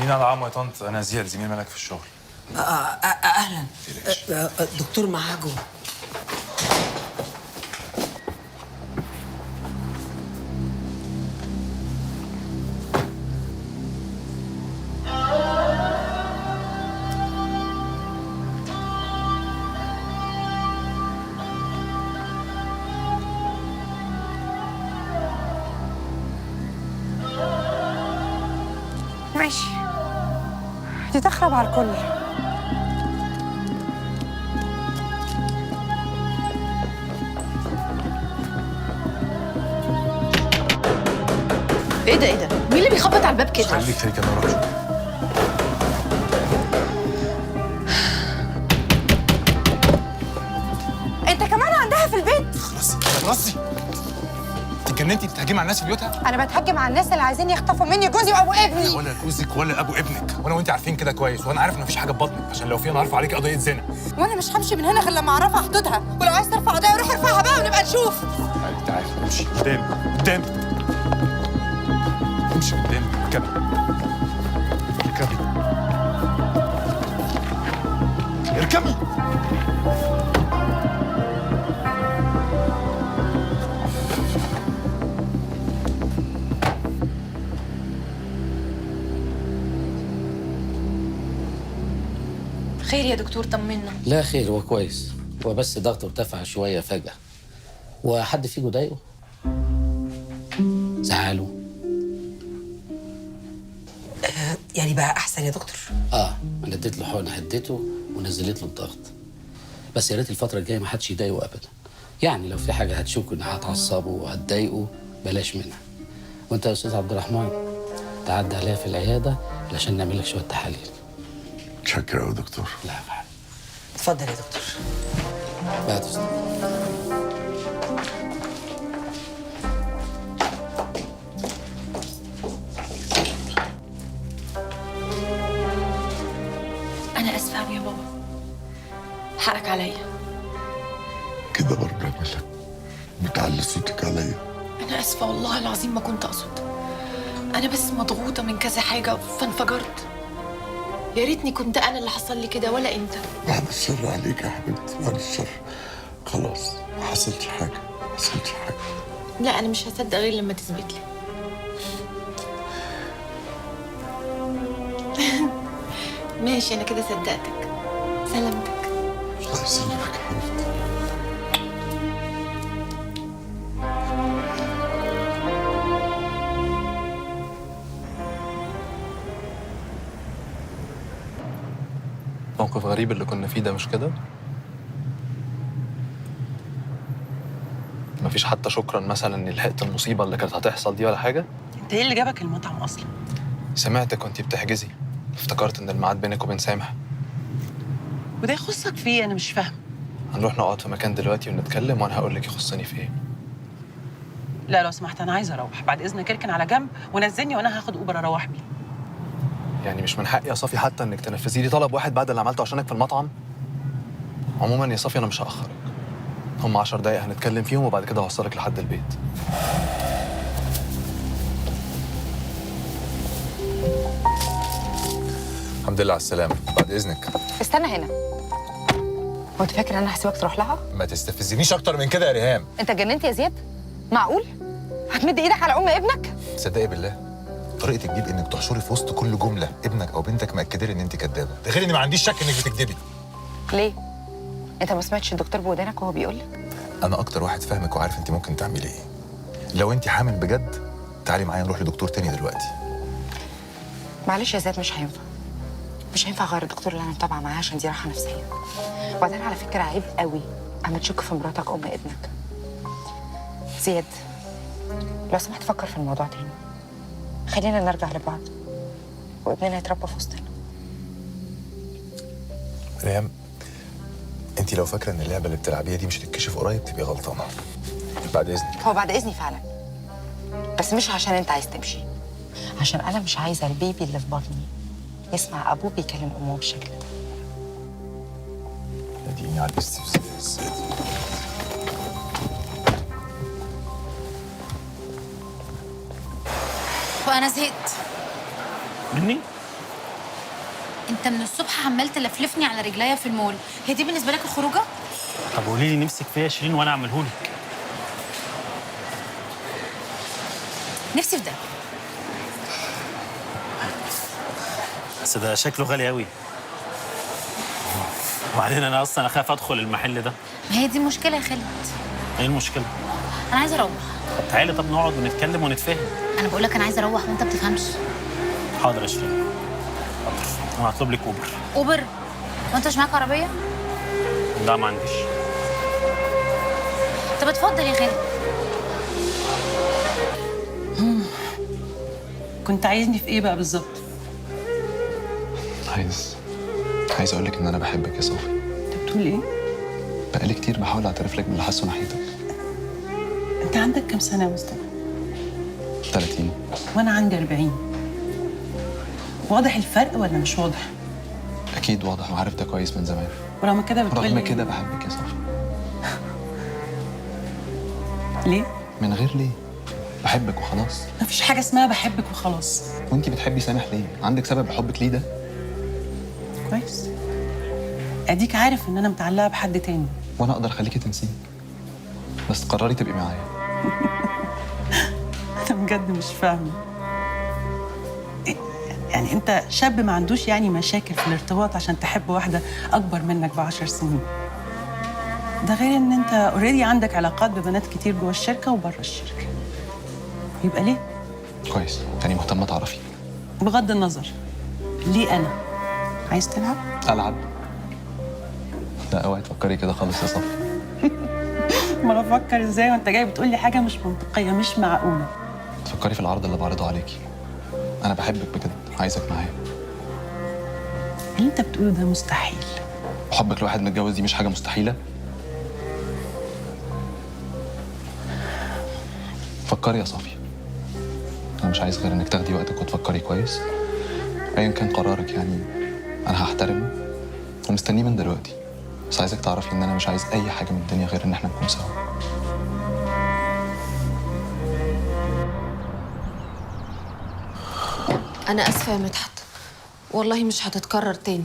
لينا العام يا طنط، انا زياد زميل ملك في الشغل. اهلا. الدكتور معاه جوه. ماشي، دي تخرب على الكل. ايه ده ايه ده؟ مين اللي بيخبط على الباب كده؟ خليك تاني كده وراك شوية. انت كمان عندها في البيت؟ خلصي انت اتجننتي تهاجمي على الناس في بيوتها؟ انا بتهجم على الناس اللي عايزين يخطفوا مني جوزي وابو ابني. ولا جوزك ولا ابو ابنك، وانا وانت عارفين كده كويس، وانا عارف ان مفيش حاجه في بطنك، عشان لو في انا هرفع عليكي قضيه زنا. وانا مش همشي من هنا غير لما اعرفها حدودها، ولو عايز ترفع قضيه روح ارفعها بقى ونبقى نشوف. تعالي امشي قدامي قدامي، امشي قدامي. اركبي اركبي. خير يا دكتور، طمنا. لا خير، هو كويس، هو بس ضغطه ارتفع شوية فجأة. وحد فيكم ضايقه؟ زعله؟ يعني بقى احسن يا دكتور؟ انا اديت له حقنة هديته ونزلت له الضغط. بس يا ريت الفترة الجاية ما حدش يضايقه أبدا. يعني لو في حاجة هتشوفه إنها هتعصبه وهتضايقه بلاش منها. وأنت يا أستاذ عبد الرحمن تعدي عليها في العيادة علشان نعمل لك شوية تحاليل. شكرا يا دكتور. لا فعلا. اتفضل يا دكتور. بعد إذنك. انا اسفه قوي يا بابا، حقك عليا. كده برضه يا ملك بتعلي صوتك عليا. انا اسفه والله العظيم ما كنت اقصد، انا بس مضغوطه من كذا حاجه فانفجرت. يا ريتني كنت انا اللي حصل لي كده ولا انت. بعد الشر عليك يا حبيبتي، بعد الشر. خلاص ما حصلش حاجه، ما حصلش حاجه. لا انا مش هصدق غير لما تثبت لي. ماشي انا كده صدقتك. سلامتك. الله يسلمك يا حبيبتي. موقف غريب اللي كنا فيه ده، مش كده؟ مفيش حتى شكرا مثلا اني لحقت المصيبه اللي كانت هتحصل دي ولا حاجه؟ انت ايه اللي جابك المطعم اصلا؟ سمعتك وانتي بتحجزي، افتكرت ان الميعاد بينك وبين سامح. وده يخصك في ايه؟ انا مش فاهمه. هنروح نقعد في مكان دلوقتي ونتكلم، وانا هقول لك يخصني في ايه. لا لو سمحت انا عايزه اروح، بعد اذنك اركن على جنب ونزلني وانا هاخد اوبر اروح بيه. يعني مش من حقي يا صافي حتى انك تنفذي لي طلب واحد بعد اللي عملته عشانك في المطعم؟ عموما يا صافي انا مش هاخرك، هم 10 دقايق هنتكلم فيهم وبعد كده هوصلك لحد البيت. الحمد لله على السلامة، بعد إذنك. استنى هنا، هو انت فاكر انا هسيبك تروح لها؟ ما تستفزنيش أكتر من كده يا ريهام. انت اتجننت يا زياد؟ معقول؟ هتمد ايدك على ام ابنك؟ تصدقي بالله طريقتك دي بانك تحشري في وسط كل جمله ابنك او بنتك مأكده لي ان انت كدابه، ده غير اني ما عنديش شك انك بتكدبي. ليه؟ انت ما سمعتش الدكتور بودانك وهو بيقول لك؟ انا اكتر واحد فاهمك وعارف انت ممكن تعملي ايه. لو انت حامل بجد تعالي معايا نروح لدكتور تاني دلوقتي. معلش يا زياد، مش هينفع. مش هينفع غير الدكتور اللي انا متابعه معاه عشان دي راحه نفسيه. وبعدين على فكره عيب قوي اما تشك في مراتك ام ابنك. زياد لو سمحت فكر في الموضوع تاني، خلينا نرجع لبعض وابننا يتربى في وسطنا. ريهام انت لو فاكره ان اللعبه اللي بتلعبيها دي مش هتتكشف قريب تبقي غلطانه. بعد اذنك. هو بعد اذني فعلا، بس مش عشان انت عايز تمشي، عشان انا مش عايزه البيبي اللي في بطني يسمع ابوه بيكلم امه بالشكل ده. اديني على الاستفزاز. وانا زهقت مني؟ انت من الصبح عمال تلفلفني على رجليا في المول، هي دي بالنسبه لك الخروجه؟ طب قولي لي نفسك فيها 20 وانا اعملهولك. نفسي في ده. بس ده شكله غالي قوي. وبعدين انا اصلا اخاف ادخل المحل ده. ما هي دي المشكله يا خالد. ايه المشكله؟ انا عايزه اروح. طب تعالي، طب نقعد ونتكلم ونتفاهم. انا بقول لك انا عايزه اروح وانت بتفهمش. حاضر يا شيرين، حاضر. انا هطلب لك اوبر. اوبر؟ وانت مش معاك عربيه؟ لا ما عنديش. طب اتفضل يا خالد. كنت عايزني في ايه بقى بالظبط؟ عايز اقول لك ان انا بحبك يا صافي. انت بتقول ايه؟ بقالي كتير بحاول اعترف لك باللي حاسه ناحيتك. انت عندك كام سنه يا مصطفى؟ 30. وانا عندي 40. واضح الفرق ولا مش واضح؟ اكيد واضح وعارف ده كويس من زمان. ورغم كده بتقول رغم لي كده بحبك يا صافي. ليه؟ من غير ليه؟ بحبك وخلاص. مفيش حاجه اسمها بحبك وخلاص. وانتي بتحبي سامح ليه؟ عندك سبب لحبك ليه ده؟ كويس. اديك عارف ان انا متعلقه بحد تاني. وانا اقدر اخليكي تنسيه، بس قرري تبقي معايا. انا بجد مش فاهمه. يعني انت شاب ما عندوش يعني مشاكل في الارتباط عشان تحب واحده اكبر منك ب10 سنين. ده غير ان انت اوريدي عندك علاقات ببنات كتير جوه الشركه وبره الشركه. يبقى ليه؟ كويس، يعني مهتمه تعرفي. بغض النظر، ليه انا؟ عايز تلعب؟ العب؟ لا اوعي تفكري كده خالص يا صافي. ما بفكر ازاي وانت جاي بتقول لي حاجه مش منطقيه مش معقوله. تفكري في العرض اللي بعرضه عليكي. انا بحبك بجد، عايزك معايا. اللي انت بتقوله ده مستحيل. وحبك لواحد متجوز دي مش حاجه مستحيله. فكري يا صافي. انا مش عايز غير انك تاخدي وقتك وتفكري كويس. ايا كان قرارك يعني انا هحترمه ومستنيه من دلوقتي. بس عايزك تعرفي ان انا مش عايز اي حاجه من الدنيا غير ان احنا نكون سوا. أنا آسفة يا مدحت، والله مش هتتكرر تاني.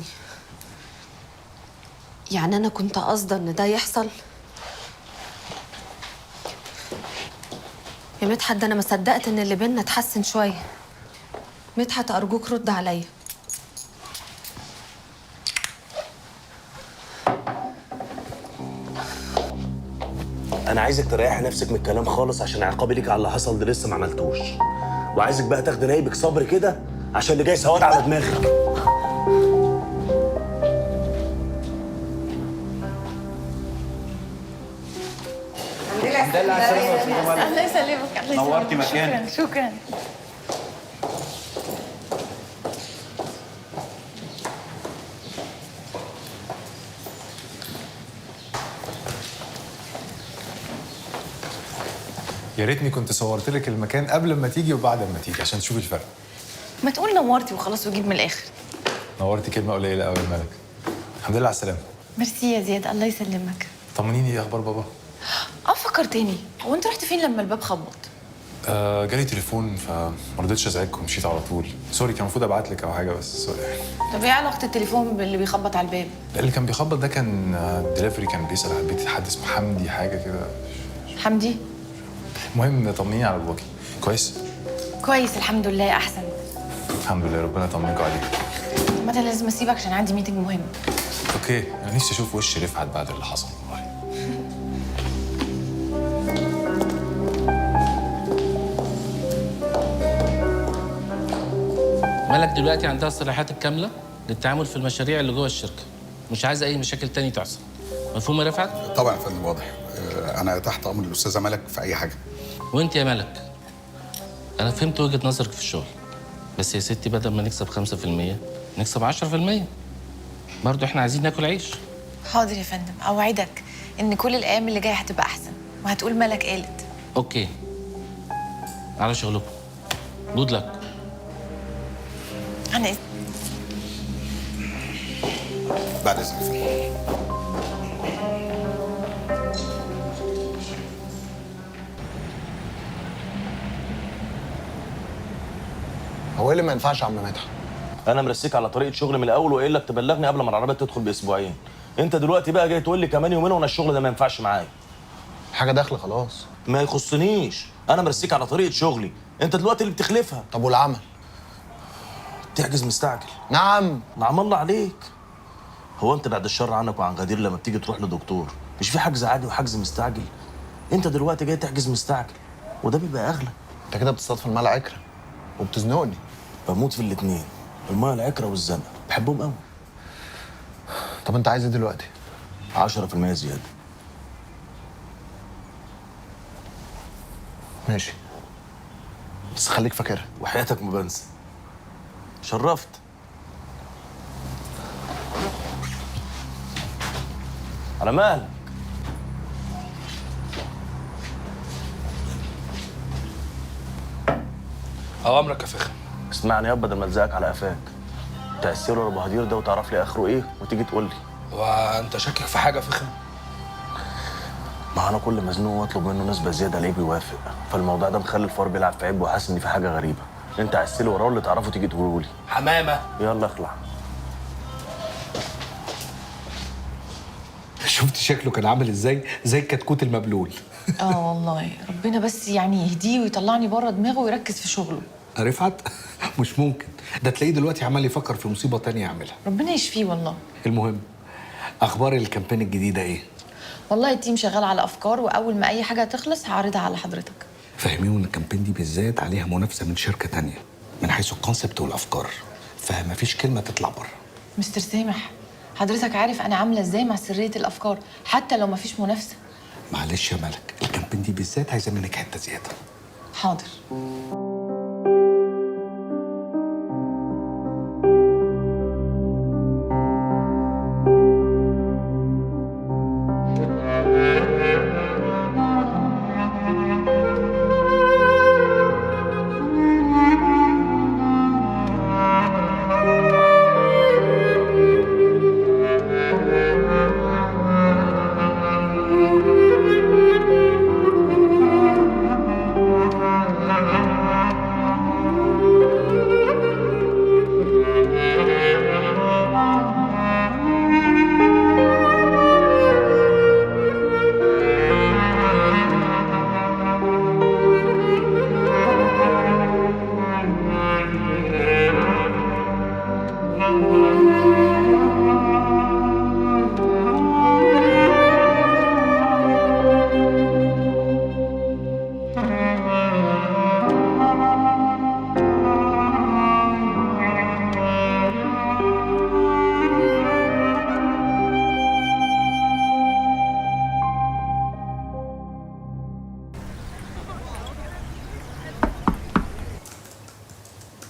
يعني أنا كنت قاصدة إن ده يحصل. يا مدحت ده أنا ما صدقت إن اللي بينا اتحسن شوية. مدحت أرجوك رد عليا. انا عايزك تريحي نفسك من الكلام خالص عشان عقابي ليك على اللي حصل ده لسه ما عملتوش. وعايزك بقى تاخدي نايبك صبر كده عشان اللي جاي سواد على دماغك. الحمد لله على السلامة يا استاذة مريم. الله يسلمك. الله يسلمك. نورتي مكانك. شكرا. يا ريتني كنت صورت لك المكان قبل ما تيجي وبعد ما تيجي عشان تشوفي الفرق. ما تقول نورتي وخلاص وجيب من الآخر. نورتي كلمه قليله قوي يا ملك. الحمد لله على السلامه. ميرسي يا زياد، الله يسلمك. طمنيني، ايه اخبار بابا؟ فكرتني، هو انت رحت فين لما الباب خبط؟ جالي تليفون فما رضيتش ازعجك ومشيت على طول. سوري، كان المفروض ابعت لك او حاجه بس سوري. طب ايه علاقة التليفون باللي بيخبط على الباب؟ اللي كان بيخبط ده كان دليفري، كان بيسال على البيت، حد اسمه حمدي حاجه كده. حمدي؟ المهم طمنيني على باباكي. كويس؟ كويس الحمد لله، احسن. الحمد لله، ربنا يطمنكم عليك. ما انا لازم اسيبك عشان عندي ميتنج مهم. اوكي، انا نفسي اشوف وش رفعت بعد اللي حصل والله. مالك دلوقتي عندها الصلاحيات الكامله للتعامل في المشاريع اللي جوه الشركه، مش عايزه اي مشاكل تاني تحصل. مفهوم يا رفعت؟ طبعا يا فندم، واضح. انا تحت امر الاستاذه ملك في اي حاجه. وانت يا ملك، انا فهمت وجهه نظرك في الشغل، بس يا ستي بدل ما نكسب 5% نكسب 10%. برضه احنا عايزين ناكل عيش. حاضر يا فندم، اوعدك ان كل الايام اللي جايه هتبقى احسن وهتقول ملك قالت. اوكي، على شغلكم. جود لك. انا بعد اذنك يا فندم. هو ايه اللي ما ينفعش يا عم مدحت؟ انا مرسيك على طريقه شغل من الاول وقايل لك تبلغني قبل ما العربيه تدخل باسبوعين. انت دلوقتي بقى جاي تقول لي كمان يومين وانا الشغل ده ما ينفعش معايا. حاجه داخله خلاص. ما يخصنيش، انا مرسيك على طريقه شغلي، انت دلوقتي اللي بتخلفها. طب والعمل؟ تحجز مستعجل. نعم. نعم الله عليك. هو انت بعد الشر عنك وعن غدير لما بتيجي تروح لدكتور مش في حجز عادي وحجز مستعجل؟ انت دلوقتي جاي تحجز مستعجل وده بيبقى اغلى. انت كده بتصطاد في الماء العكره وبتزنقني. بموت في الاتنين، الماء العكره والزنقه، بحبهم قوي. طب انت عايز ايه دلوقتي؟ 10% زياده. ماشي، بس خليك فاكرها. وحياتك ما بنسى. شرفت. على مالك. اوامرك يا فخم. اسمعني يابا، بدل ما الزقك على قفاك. تأثير ابو هدير ده وتعرف لي اخره ايه وتيجي تقول لي. وانت شاكك في حاجه يا فخم؟ ما انا كل ما ازنقه واطلب منه نسبه زياده الاقيه بيوافق، فالموضوع ده مخلي الفار بيلعب في عيب وحاسس ان في حاجه غريبه. انت عايز لي وراه اللي تعرفه تيجي تقوله لي. حمامه. يلا اخلع. شفت شكله كان عامل ازاي؟ زي الكتكوت المبلول. اه والله ربنا بس يعني يهديه ويطلعني بره دماغه ويركز في شغله. رفعت مش ممكن، ده تلاقيه دلوقتي عمال يفكر في مصيبه تانية يعملها. ربنا يشفيه والله. المهم، اخبار الكامبين الجديده ايه؟ والله التيم شغال على افكار، واول ما اي حاجه تخلص هعرضها على حضرتك. فاهمين ان الكامبين دي بالذات عليها منافسه من شركه تانية من حيث الكونسبت والافكار، فما فيش كلمه تطلع بره. مستر سامح، حضرتك عارف انا عامله ازاي مع سريه الافكار حتى لو ما فيش منافسه. معلش يا ملك، الكامبين دي بالذات عايزه منك حته زياده. حاضر.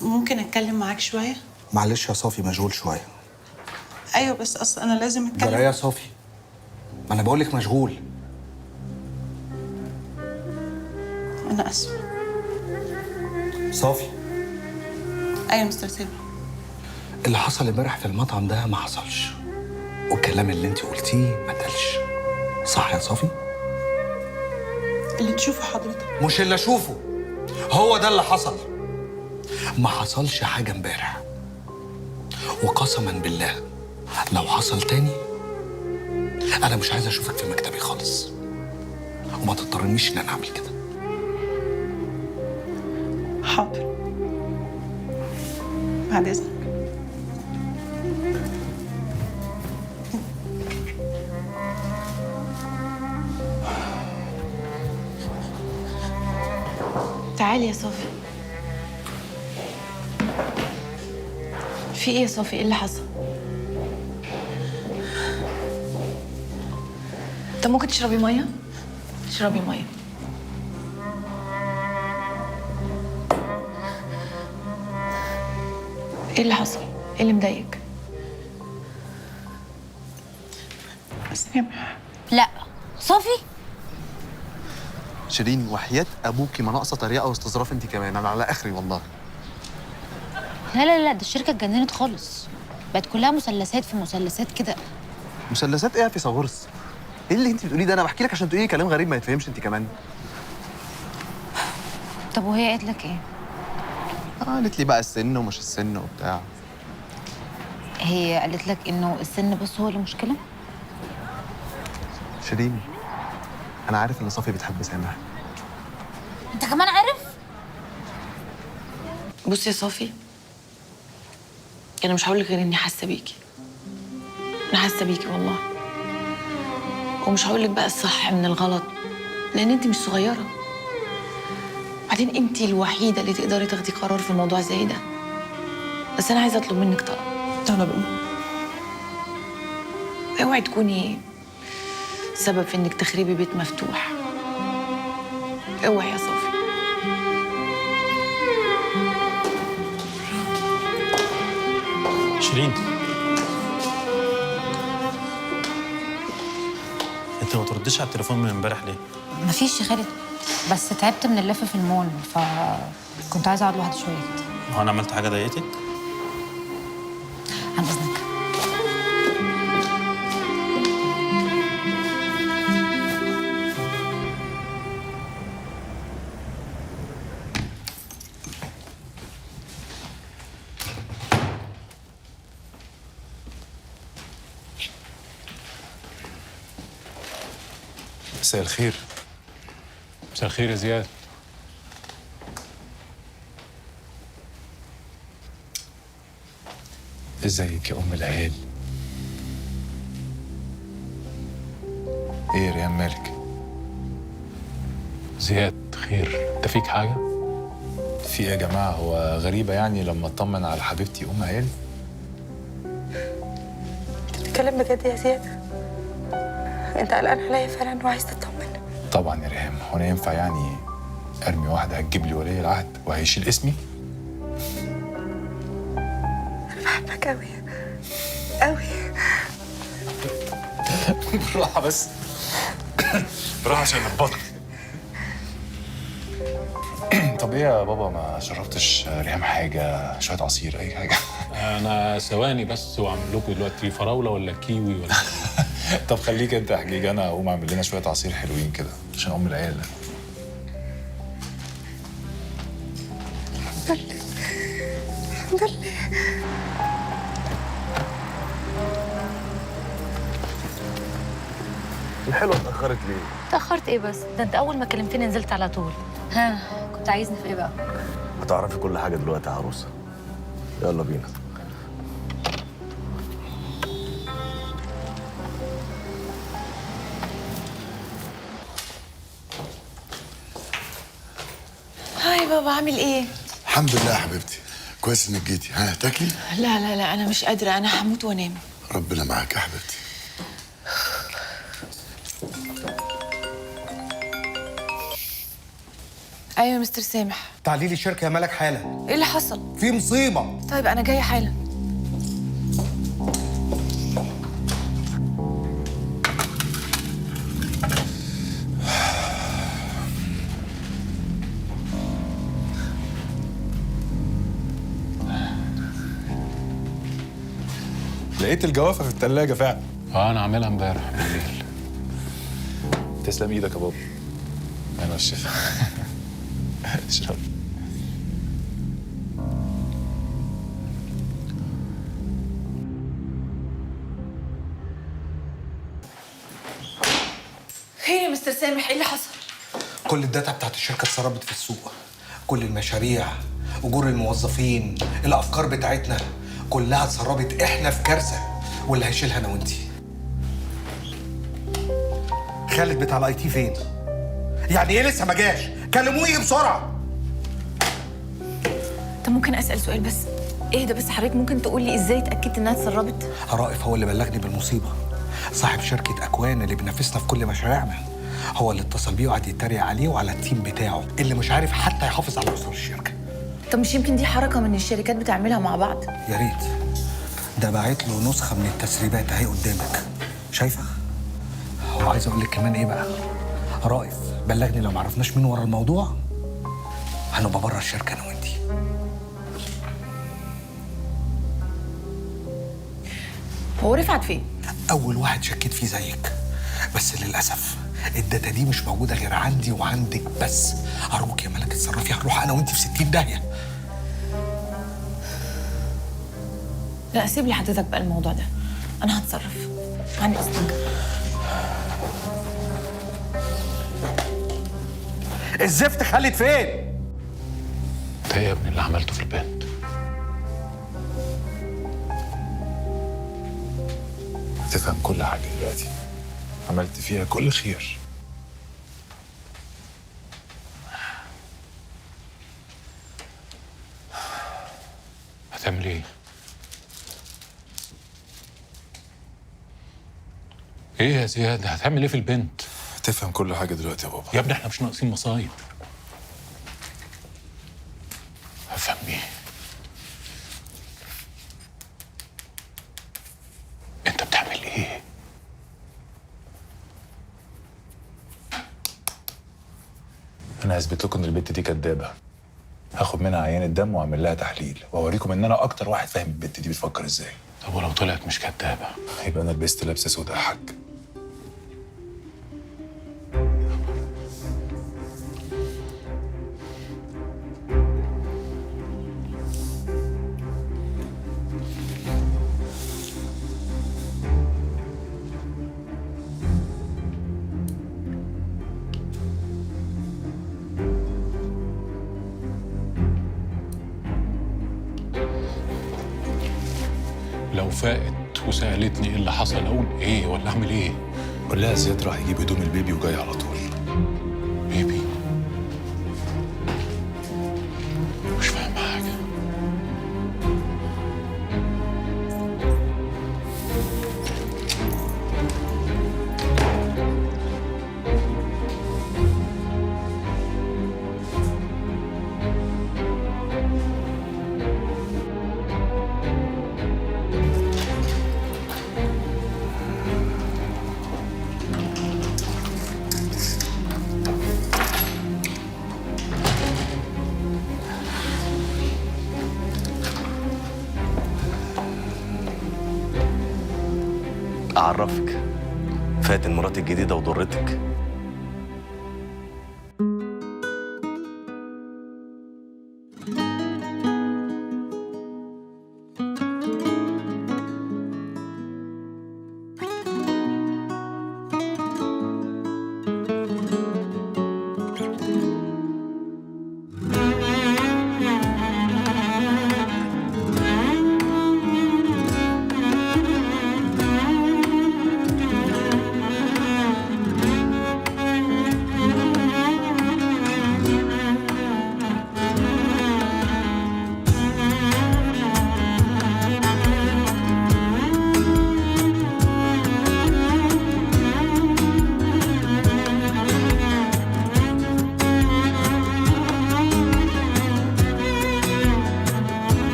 ممكن اتكلم معاك شويه؟ معلش يا صافي، مشغول شويه. ايوه بس اصل انا لازم اتكلم. جرايه يا صافي، ما انا بقول لك مشغول. انا اسفه. صافي. ايوه مستر سامح. اللي حصل امبارح في المطعم ده ما حصلش، والكلام اللي انت قلتيه ما اتقالش، صح يا صافي؟ اللي تشوفه حضرتك. مش اللي اشوفه، هو ده اللي حصل. ما حصلش حاجه امبارح، وقسما بالله لو حصل تاني انا مش عايز اشوفك في مكتبي خالص، وما تضطرنيش ان انا اعمل كده. حاضر، بعد اذنك. تعالي يا صافي. في ايه يا صافي؟ ايه اللي حصل؟ طب ممكن تشربي ميه؟ اشربي ميه. ايه اللي حصل؟ ايه اللي مضايقك؟ سامح. لا صافي. شيرين وحياة ابوكي ما ناقصه طريقه واستظراف انت كمان، انا على اخري والله. لا لا لا، ده الشركه اتجننت خالص، بقت كلها مثلثات في مثلثات كده. مثلثات ايه يا فيثاغورس؟ ايه اللي انت بتقوليه ده؟ انا بحكي لك عشان تقولي كلام غريب ما يتفهمش انت كمان. طب وهي قالت لك ايه؟ قالت لي بقى السن ومش السن وبتاع. هي قالت لك انه السن بس هو اللي مشكله؟ شيرين، انا عارف ان صافي بتحب سامح. انت كمان عارف؟ بصي يا صافي، انا مش هقول لك غير اني حاسه بيكي. انا حاسه بيكي والله، ومش هقول لك بقى الصح من الغلط لان انت مش صغيره. بعدين انت الوحيده اللي تقدري تاخدي قرار في موضوع زي ده. بس انا عايزه اطلب منك طلب. طلب ايه؟ اوعي تكوني سبب في انك تخربي بيت مفتوح. اوعي يا صافي. شيرين، انت ما تردش على التليفون من امبارح ليه؟ مفيش يا خالد، بس تعبت من اللف في المول فكنت عايزه اقعد لوحدي شويه كده. هو انا عملت حاجه ضايقتك؟ عن اذنك. مساء الخير. مساء الخير يا زياد. ازيك يا ام العيال؟ ايه يا ريان مالك؟ زياد خير، انت فيك حاجه؟ في ايه يا جماعه؟ هو غريبه يعني لما اطمن على حبيبتي ام عيالي؟ بتتكلم بجد يا زياد؟ انت قلقان عليا فعلا وعايز تطمن؟ طبعا يا ريهام، هو انا ينفع يعني ارمي واحده هتجيب لي ولي العهد وهيشيل اسمي؟ انا بحبك قوي قوي. بالراحه بس، بالراحه عشان البطن. طب ايه يا بابا، ما شربتش ريهام حاجه؟ شويه عصير، اي حاجه؟ انا ثواني بس واعمل لكم دلوقتي فراوله ولا كيوي ولا طب خليك انت يا حجيج، انا اقوم اعمل لنا شويه عصير حلوين كده عشان ام العيال. الحمد لله. الحلوه اتاخرت ليه؟ اتاخرت ايه بس؟ ده انت اول ما كلمتني نزلت على طول. ها، كنت عايزني في ايه بقى؟ هتعرفي كل حاجه دلوقتي يا عروسه. يلا بينا. هاي بابا، عامل ايه؟ الحمد لله يا حبيبتي، كويس انك جيتي. ها تاكلي؟ لا لا لا، انا مش قادره، انا هموت وانام. ربنا معاك يا حبيبتي. ايوه يا مستر سامح. تعالي لي الشركه يا ملك حالا. ايه اللي حصل؟ في مصيبه. طيب انا جايه حالا. لقيت الجوافه في الثلاجه فعلا. انا عاملها امبارح بالليل. تسلم ايدك يا بابا. انا الشيف. اشرب. خير يا مستر سامح، ايه اللي حصل؟ كل الداتا بتاعت الشركه اتسربت في السوق، كل المشاريع، اجور الموظفين، الافكار بتاعتنا كلها اتسربت. احنا في كارثه، واللي هيشيلها انا وانتي. خالد بتاع الاي تي فين؟ يعني ايه لسه ما جاش؟ كلموه يجي بسرعه. طب ممكن اسال سؤال بس؟ اهدى بس حضرتك، ممكن تقول لي ازاي اتاكدت انها اتسربت؟ رائف هو اللي بلغني بالمصيبه، صاحب شركه اكوان اللي بينافسنا في كل مشاريعنا. هو اللي اتصل بيه وقعد يتريق عليه وعلى التيم بتاعه اللي مش عارف حتى يحافظ على اسرار الشركه. طب مش يمكن دي حركه من الشركات بتعملها مع بعض؟ يا ريت. ده باعت له نسخه من التسريبات اهي قدامك، شايفه؟ هو عايز اقول لك كمان ايه بقى؟ رائف بلغني لو ما عرفناش مين ورا الموضوع هنبقى بره الشركه انا وانتي. هو رفعت فين؟ اول واحد شكيت فيه زيك، بس للاسف الداتا دي مش موجوده غير عندي وعندك بس. ارجوك يا ملك اتصرفي، هنروح انا وانتي في 60 داهيه. لا سيب لي حضرتك بقى الموضوع ده، انا هتصرف. عن اذنك. الزفت خالد فين؟ انت ايه يا ابني اللي عملته في البنت؟ هتفهم كل حاجه دلوقتي. عملت فيها كل خير. هتعمل ايه؟ ايه يا زياد هتعمل ايه في البنت؟ هتفهم كل حاجه دلوقتي يا بابا. يا ابني احنا مش ناقصين مصايب. هفهم ايه؟ انت بتعمل ايه؟ انا هثبت لكم ان البنت دي كدابه. هاخد منها عينه دم واعمل لها تحليل واوريكم ان انا اكتر واحد فاهم البنت دي بتفكر ازاي. طب ولو طلعت مش كدابه؟ يبقى انا لبست لبسه سودا يا حاج. لو فاقت وسالتني ايه اللي حصل اقول ايه ولا اعمل ايه؟ قول لها زياد راح يجيب هدوم البيبي وجاي على طول. بيبي؟ مش فاهم حاجه. أعرفك، فاتن مراتي الجديدة وضرتك